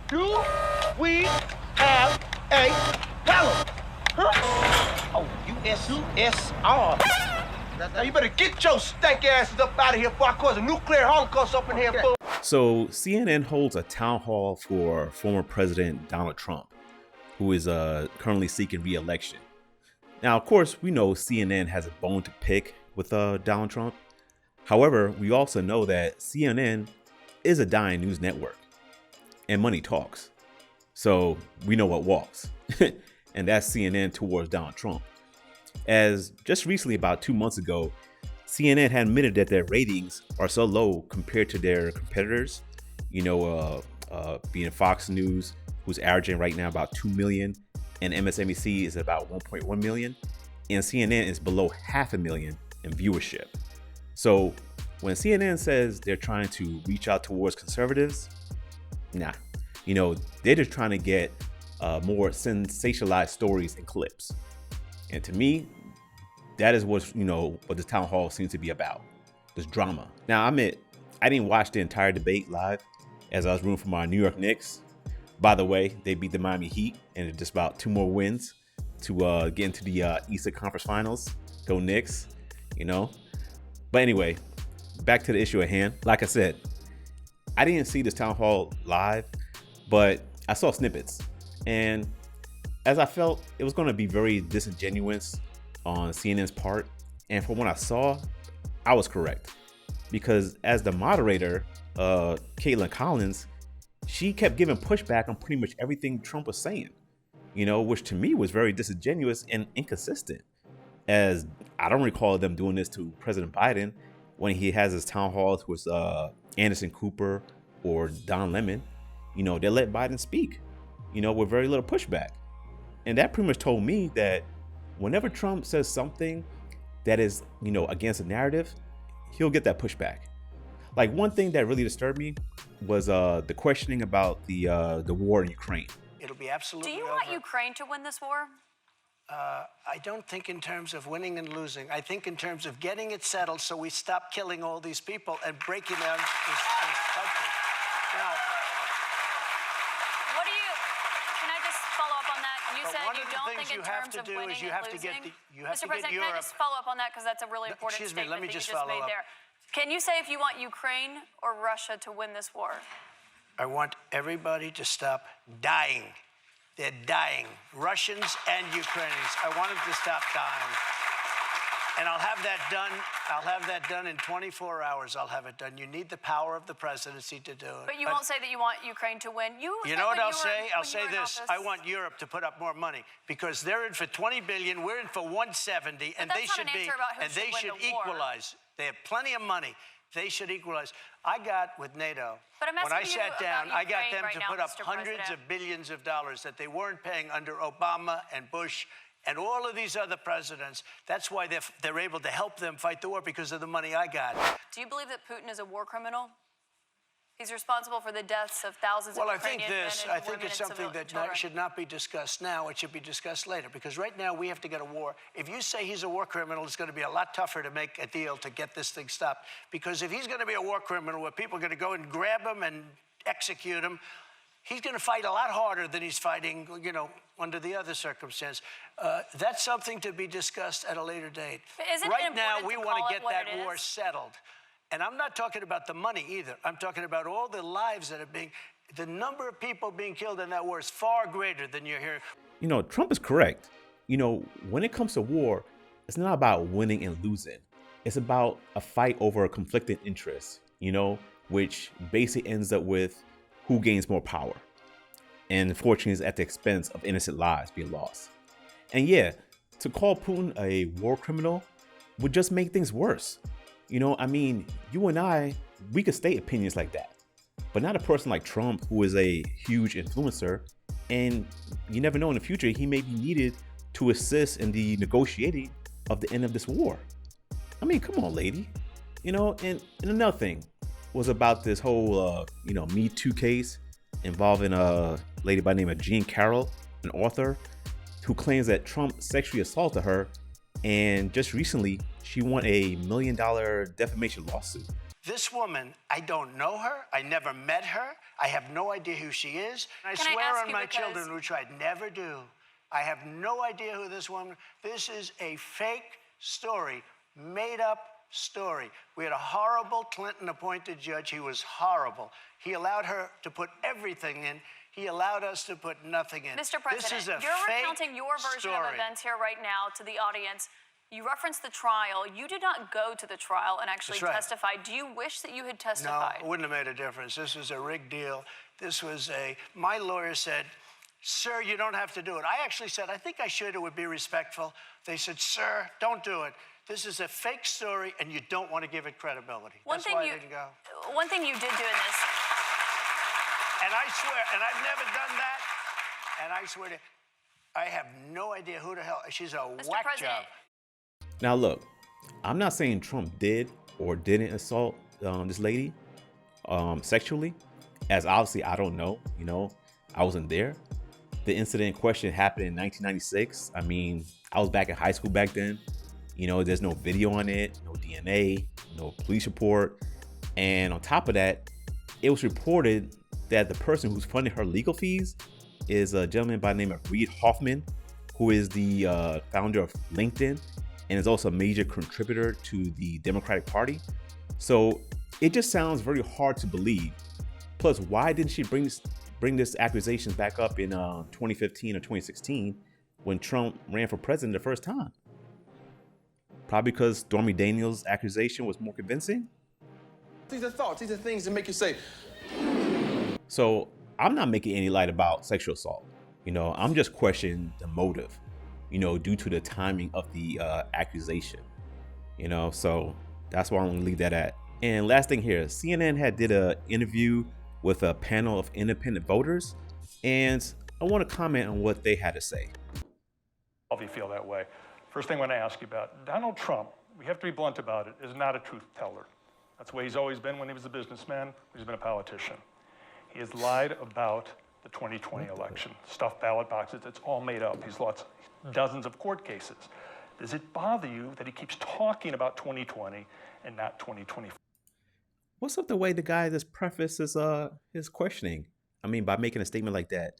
Do we have a problem? Huh? Oh, USSR. Now you better get your stank asses up out of here before I cause a nuclear holocaust up in here, fool. So CNN holds a town hall for former President Donald Trump, who is currently seeking re-election. Now, of course, we know CNN has a bone to pick with Donald Trump. However, we also know that CNN is a dying news network, and money talks. So we know what walks, and that's CNN towards Donald Trump. As just recently, about 2 months ago, CNN had admitted that their ratings are so low compared to their competitors, being Fox News, who's averaging right now about 2 million, and MSNBC is about 1.1 million, and CNN is below 500,000 in viewership. So when CNN says they're trying to reach out towards conservatives, nah, they're just trying to get more sensationalized stories and clips. And to me, that is what the town hall seems to be about, this drama. Now, I admit, I didn't watch the entire debate live as I was rooting for my New York Knicks. By the way, they beat the Miami Heat, and it's just about 2 more wins to get into the Eastern Conference Finals. Go Knicks, But anyway, back to the issue at hand. Like I said, I didn't see this town hall live, but I saw snippets. And as I felt, it was going to be very disingenuous on CNN's part. And from what I saw, I was correct. Because as the moderator, Caitlin Collins, she kept giving pushback on pretty much everything Trump was saying, which to me was very disingenuous and inconsistent. As I don't recall them doing this to President Biden when he has his town halls with Anderson Cooper or Don Lemon. They let Biden speak, with very little pushback. And that pretty much told me that whenever Trump says something that is, against a narrative, he'll get that pushback. Like, one thing that really disturbed me was the questioning about the war in Ukraine. It'll be absolutely over. Do you want Ukraine to win this war? I don't think in terms of winning and losing. I think in terms of getting it settled so we stop killing all these people and breaking down this country. Now, can I just follow up on that? You said you don't think in terms of winning and losing. Mr. President, can I just follow up on that, because that's a really important statement that you just made there. Can you say if you want Ukraine or Russia to win this war? I want everybody to stop dying. They're dying. Russians and Ukrainians. I want them to stop dying. And I'll have that done. I'll have that done in 24 hours. I'll have it done. You need the power of the presidency to do it. But you won't say that you want Ukraine to win. You know what I'll say? I'll say this. I want Europe to put up more money because they're in for 20 billion. We're in for 170, and they should be. And they should equalize. They have plenty of money. They should equalize. I got with NATO, when I sat down, I got them to put up hundreds of billions of dollars that they weren't paying under Obama and Bush and all of these other presidents. That's why they're able to help them fight the war, because of the money I got. Do you believe that Putin is a war criminal? He's responsible for the deaths of thousands of Ukrainian men and women. I think it's something that should not be discussed now. It should be discussed later, because right now we have to get a war. If you say he's a war criminal, it's going to be a lot tougher to make a deal to get this thing stopped. Because if he's going to be a war criminal where people are going to go and grab him and execute him, he's going to fight a lot harder than he's fighting, under the other circumstance. That's something to be discussed at a later date. Right now, we want to get that war settled. And I'm not talking about the money either. I'm talking about all the lives that are the number of people being killed in that war is far greater than you're hearing. Trump is correct. When it comes to war, it's not about winning and losing. It's about a fight over conflicting interests, which basically ends up with who gains more power. And unfortunately, it's at the expense of innocent lives being lost. And yeah, to call Putin a war criminal would just make things worse. You and I, we could state opinions like that, but not a person like Trump, who is a huge influencer. And you never know, in the future, he may be needed to assist in the negotiating of the end of this war. Come on, lady. And another thing was about this whole, Me Too case involving a lady by the name of Jean Carroll, an author, who claims that Trump sexually assaulted her. And just recently, she won a $1 million defamation lawsuit. This woman, I don't know her. I never met her. I have no idea who she is. I Can I swear ask on you my because- children, which I'd never do. I have no idea who this woman. This is a fake story, made up story. We had a horrible Clinton-appointed judge. He was horrible. He allowed her to put everything in. He allowed us to put nothing in. Mr. President, this is a you're fake recounting your version of story. events here right now to the audience. You referenced the trial. You did not go to the trial and actually That's right. testify. Do you wish that you had No, testified? it wouldn't have made a difference. This was a rigged deal. This was my lawyer said, sir, you don't have to do it. I actually said, I think I should. It would be respectful. They said, sir, don't do it. This is a fake story, and you don't want to give it credibility. That's why I didn't go. One thing you did do in this. And I swear, and I've never done that, and I swear to, I have no idea who the hell, she's a Mr. whack President. job. Now, look, I'm not saying Trump did or didn't assault this lady sexually, as obviously I don't know. You know, I wasn't there. The incident in question happened in 1996. I mean, I was back in high school back then. You know, there's no video on it, no DNA, no police report. And on top of that, it was reported that the person who's funding her legal fees is a gentleman by the name of Reid Hoffman, who is the founder of LinkedIn and is also a major contributor to the Democratic Party. So it just sounds very hard to believe. Plus, why didn't she bring this accusation back up in 2015 or 2016 when Trump ran for president the first time? Probably because Stormy Daniels' accusation was more convincing. These are thoughts. These are things that make you say. So I'm not making any light about sexual assault. You know, I'm just questioning the motive, you know, due to the timing of the accusation. You know, so that's why I'm gonna leave that at. And last thing here, CNN did an interview with a panel of independent voters, and I want to comment on what they had to say. If you feel that way. First thing I want to ask you about, Donald Trump, we have to be blunt about it, is not a truth teller. That's the way he's always been when he was a businessman, he's been a politician. He has lied about the 2020 election, stuffed ballot boxes, it's all made up. He's lost dozens of court cases. Does it bother you that he keeps talking about 2020 and not 2024? What's up the way the guy just prefaces his questioning? I mean, by making a statement like that.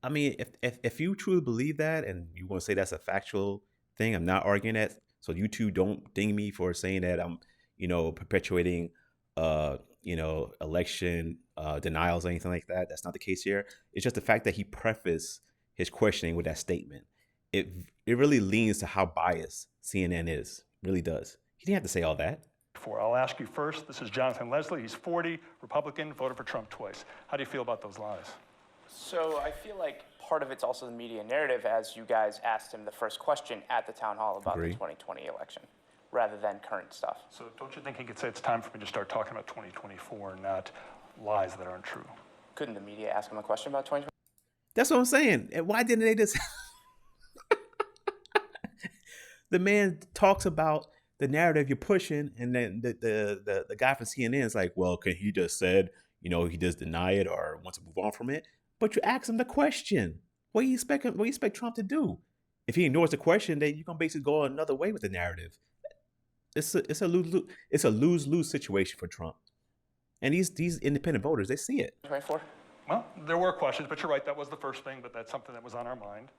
I mean, if you truly believe that and you want to say that's a factual thing, I'm not arguing that. So you two don't ding me for saying that I'm, you know, perpetuating, you know, election denials or anything like that. That's not the case here. It's just the fact that he prefaced his questioning with that statement. It really leans to how biased CNN is. It really does. He didn't have to say all that. I'll ask you first. This is Jonathan Leslie. He's 40, Republican, voted for Trump twice. How do you feel about those lies? So I feel like part of it's also the media narrative, as you guys asked him the first question at the town hall about the 2020 election, rather than current stuff. So don't you think he could say it's time for me to start talking about 2024 and not lies that aren't true? Couldn't the media ask him a question about 2020? That's what I'm saying. And why didn't they just... The man talks about the narrative you're pushing, and then the guy from CNN is like, well, can he just said, you know, he just deny it or wants to move on from it? But you ask him the question. What do you expect Trump to do? If he ignores the question, then you're gonna basically go another way with the narrative. It's a lose-lose situation for Trump. And these independent voters, they see it. 24? Well, there were questions, but you're right, that was the first thing, but that's something that was on our mind.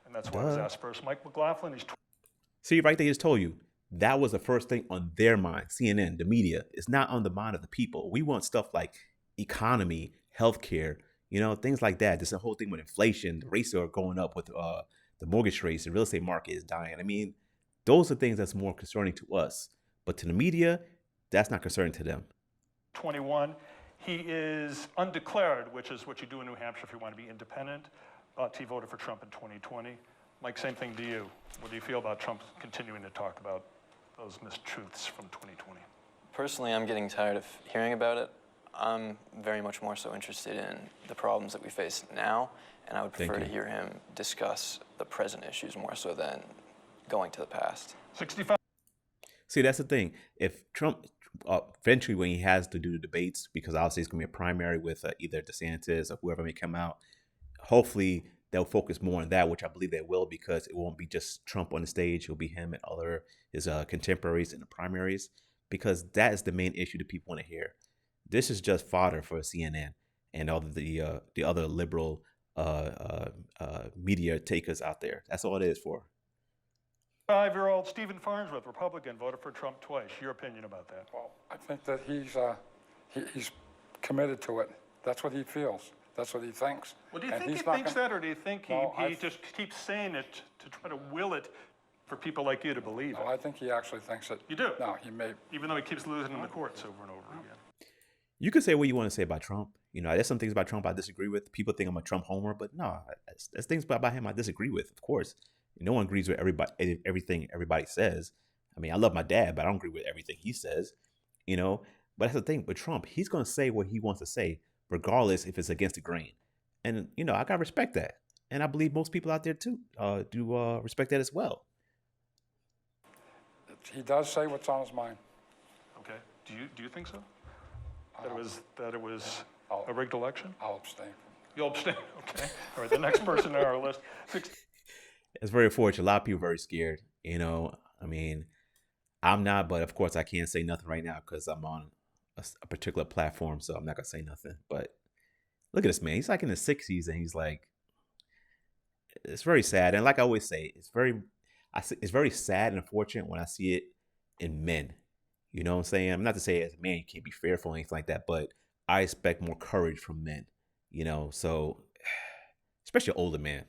And that's why I was asked first. Mike McLaughlin, he's... See, right there, he just told you. That was the first thing on their mind, CNN, the media. It's not on the mind of the people. We want stuff like economy, healthcare, you know, things like that. There's a whole thing with inflation, the rates are going up with the mortgage rates, the real estate market is dying. I mean, those are things that's more concerning to us. But to the media, that's not concerning to them. 21, he is undeclared, which is what you do in New Hampshire if you want to be independent. But he voted for Trump in 2020. Mike, same thing to you. What do you feel about Trump continuing to talk about those mistruths from 2020? Personally, I'm getting tired of hearing about it. I'm very much more so interested in the problems that we face now, and I would prefer to hear him discuss the present issues more so than going to the past. 65. See, that's the thing. If Trump, eventually when he has to do the debates, because obviously it's going to be a primary with either DeSantis or whoever may come out, hopefully they'll focus more on that, which I believe they will, because it won't be just Trump on the stage. It'll be him and his contemporaries in the primaries. because that is the main issue that people want to hear. This is just fodder for CNN and all the other liberal media takers out there. That's all it is for. 5-year-old Stephen Farnsworth, Republican, voted for Trump twice. Your opinion about that? Well, I think that he's committed to it. That's what he feels. That's what he thinks. Well, do you think he thinks that, or do you think he just keeps saying it to try to will it for people like you to believe it? No, I think he actually thinks it. You do? No, he may. Even though he keeps losing in the courts over and over again. You can say what you want to say about Trump. You know, there's some things about Trump I disagree with. People think I'm a Trump homer, but no, there's things about him I disagree with, of course. No one agrees with everything everybody says. I mean, I love my dad, but I don't agree with everything he says, you know. But that's the thing with Trump. He's going to say what he wants to say, regardless if it's against the grain. And, you know, I got to respect that. And I believe most people out there, too, do respect that as well. He does say what's on his mind. Okay. Do you think so? That it was a rigged election? I'll abstain. You'll abstain? Okay. All right, the next person on our list. It's very unfortunate. A lot of people are very scared. You know, I mean, I'm not, but of course I can't say nothing right now because I'm on a particular platform, so I'm not going to say nothing. But look at this man. He's like in the 60s, and he's like, it's very sad. And like I always say, it's very sad and unfortunate when I see it in men. You know what I'm saying? I'm not to say as a man you can't be fearful or anything like that, but I expect more courage from men. You know, so especially older men.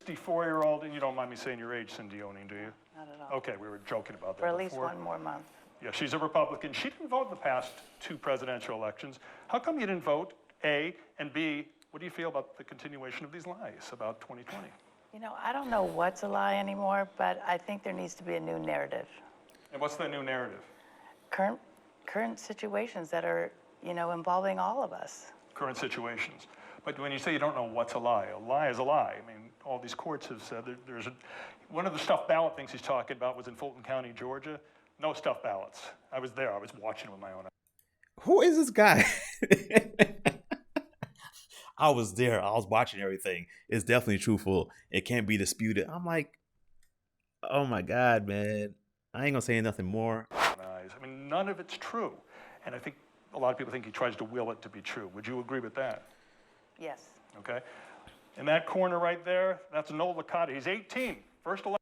54-year-old, and you don't mind me saying your age, Cindy Owning, do you? Not at all. Okay, we were joking about that For at least before. one more month. Yeah, she's a Republican. She didn't vote in the past 2 presidential elections. How come you didn't vote, A, and B, what do you feel about the continuation of these lies about 2020? You know, I don't know what's a lie anymore, but I think there needs to be a new narrative. And what's that new narrative? Current situations that are, you know, involving all of us. Current situations. But when you say you don't know what's a lie is a lie. I mean, all these courts have said that one of the stuffed ballot things he's talking about was in Fulton County, Georgia. No stuffed ballots. I was there. I was watching with my own eyes. Who is this guy? I was there. I was watching everything. It's definitely truthful. It can't be disputed. I'm like, oh my God, man. I ain't gonna say nothing more. I mean, none of it's true. And I think a lot of people think he tries to will it to be true. Would you agree with that? Yes. Okay. In that corner right there, that's Noel Licata. He's 18. First election.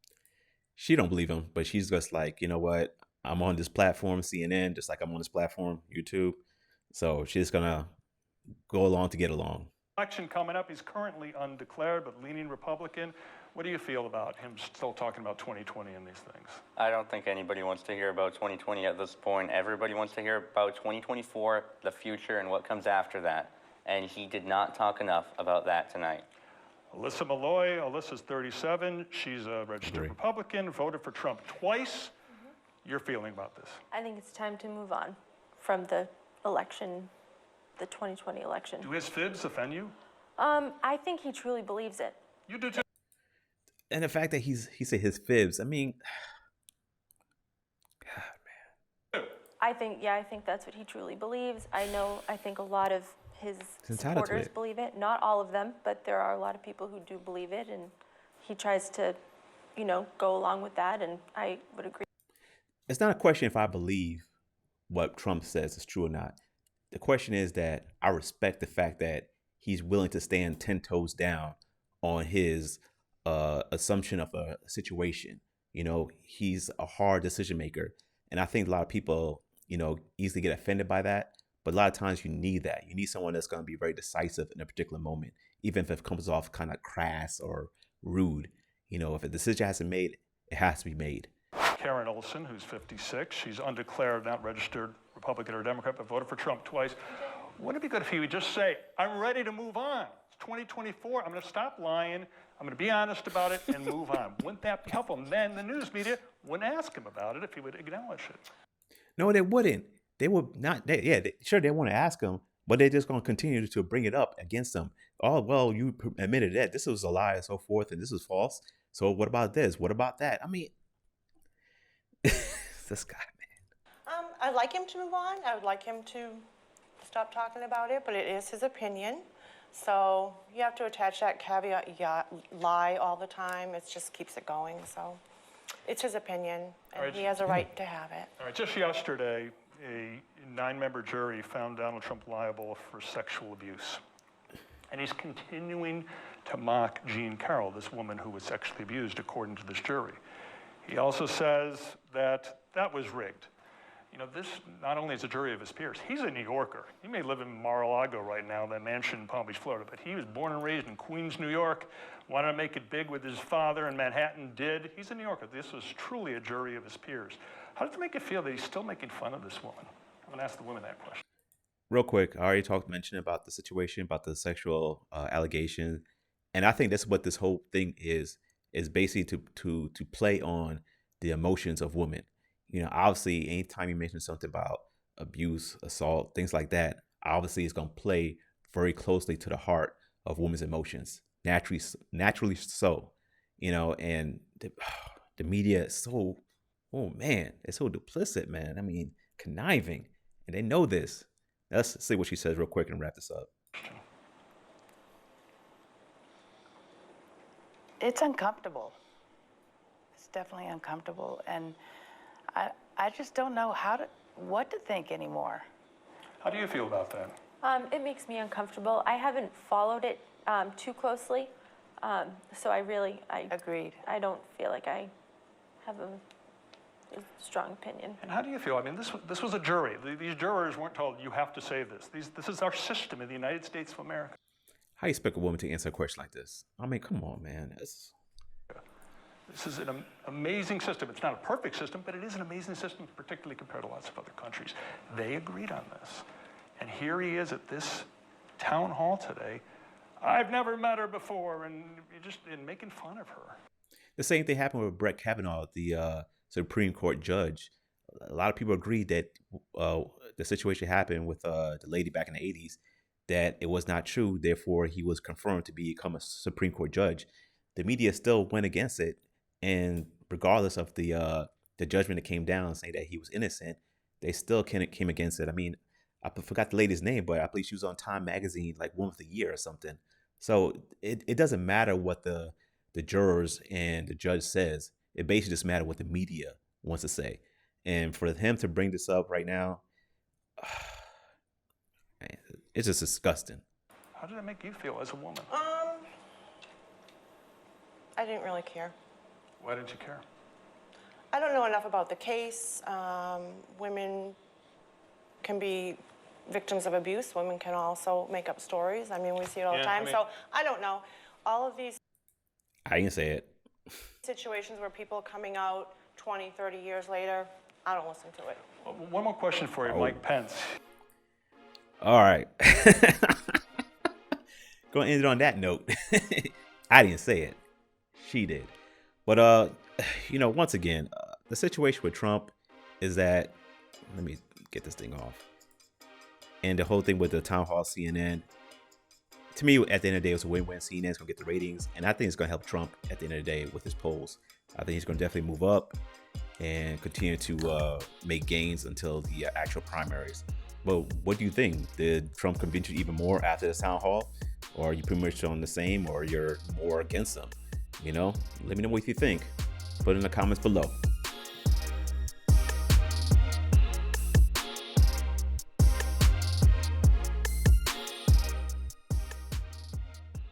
She don't believe him, but she's just like, you know what? I'm on this platform, CNN, just like I'm on this platform, YouTube. So she's gonna go along to get along. Election coming up. He's currently undeclared, but leaning Republican. What do you feel about him still talking about 2020 and these things? I don't think anybody wants to hear about 2020 at this point. Everybody wants to hear about 2024, the future, and what comes after that. And he did not talk enough about that tonight. Alyssa Malloy. Alyssa's 37. She's a registered Republican, voted for Trump twice. Your feeling about this? I think it's time to move on from the election, the 2020 election. Do his fibs offend you? I think he truly believes it. You do too. And the fact that he said his fibs, I mean, God, man. I think that's what he truly believes. I think a lot of his supporters believe it. Not all of them, but there are a lot of people who do believe it, and he tries to, you know, go along with that, and I would agree. It's not a question if I believe what Trump says is true or not. The question is that I respect the fact that he's willing to stand 10 toes down on his assumption of a situation. You know, he's a hard decision maker. And I think a lot of people, you know, easily get offended by that. But a lot of times you need that. You need someone that's going to be very decisive in a particular moment, even if it comes off kind of crass or rude. You know, if a decision hasn't made, it has to be made. Karen Olson, who's 56. She's undeclared, not registered Republican or Democrat, but voted for Trump twice. Wouldn't it be good if he would just say, I'm ready to move on. It's 2024. I'm going to stop lying. I'm going to be honest about it and move on. Wouldn't that be helpful? And then the news media wouldn't ask him about it if he would acknowledge it. No, they wouldn't. They would not. Sure, they want to ask him, but they're just going to continue to bring it up against him. Oh, well, you admitted that this was a lie and so forth, and this is false. So what about this? What about that? I mean, this guy, man. I'd like him to move on. I would like him to stop talking about it, but it is his opinion. So you have to attach that caveat, lie all the time. It just keeps it going. So It's his opinion, and right. he has a right to have it. All right, just yesterday, a 9-member jury found Donald Trump liable for sexual abuse. And he's continuing to mock Jean Carroll, this woman who was sexually abused, according to this jury. He also says that that was rigged. You know, this not only is a jury of his peers, he's a New Yorker. He may live in Mar-a-Lago right now, that mansion in Palm Beach, Florida, but he was born and raised in Queens, New York, wanted to make it big with his father in Manhattan, did. He's a New Yorker. This was truly a jury of his peers. How does it make you feel that he's still making fun of this woman? I'm going to ask the women that question. Real quick, I already mentioned about the situation, about the sexual allegation. And I think that's what this whole thing is basically to play on the emotions of women. You know, obviously, anytime you mention something about abuse, assault, things like that, obviously it's going to play very closely to the heart of women's emotions, naturally so, you know, and the media is so, oh man, it's so duplicit, man. I mean, conniving, and they know this. Let's see what she says real quick and wrap this up. It's uncomfortable. It's definitely uncomfortable, and I just don't know what to think anymore. How do you feel about that? It makes me uncomfortable. I haven't followed it too closely, so I Agreed. I don't feel like I have a strong opinion. And how do you feel? I mean, this was a jury. These jurors weren't told, you have to say this. This is our system in the United States of America. How do you expect a woman to answer a question like this? I mean, come on, man. This is an amazing system. It's not a perfect system, but it is an amazing system, particularly compared to lots of other countries. They agreed on this. And here he is at this town hall today. I've never met her before, and making fun of her. The same thing happened with Brett Kavanaugh, the Supreme Court judge. A lot of people agreed that the situation happened with the lady back in the 80s, that it was not true. Therefore, he was confirmed to become a Supreme Court judge. The media still went against it. And regardless of the judgment that came down saying that he was innocent, they still came against it. I mean, I forgot the lady's name, but I believe she was on Time Magazine, like Woman of the Year or something. So it doesn't matter what the jurors and the judge says. It basically just matters what the media wants to say. And for him to bring this up right now, man, it's just disgusting. How did that make you feel as a woman? I didn't really care. Why didn't you care? I don't know enough about the case. Women can be victims of abuse. Women can also make up stories. I mean, we see it all the time. So I don't know. All of these I didn't say it. situations where people are coming out 20, 30 years later, I don't listen to it. One more question for you, Mike Pence. All right. Going to end it on that note. I didn't say it. She did. But, once again, the situation with Trump is that, let me get this thing off. And the whole thing with the Town Hall CNN, to me, at the end of the day, it was a win-win. CNN's going to get the ratings. And I think it's going to help Trump at the end of the day with his polls. I think he's going to definitely move up and continue to make gains until the actual primaries. But what do you think? Did Trump convince you even more after the Town Hall? Or are you pretty much on the same, or you're more against him? Let me know what you think. Put it in the comments below.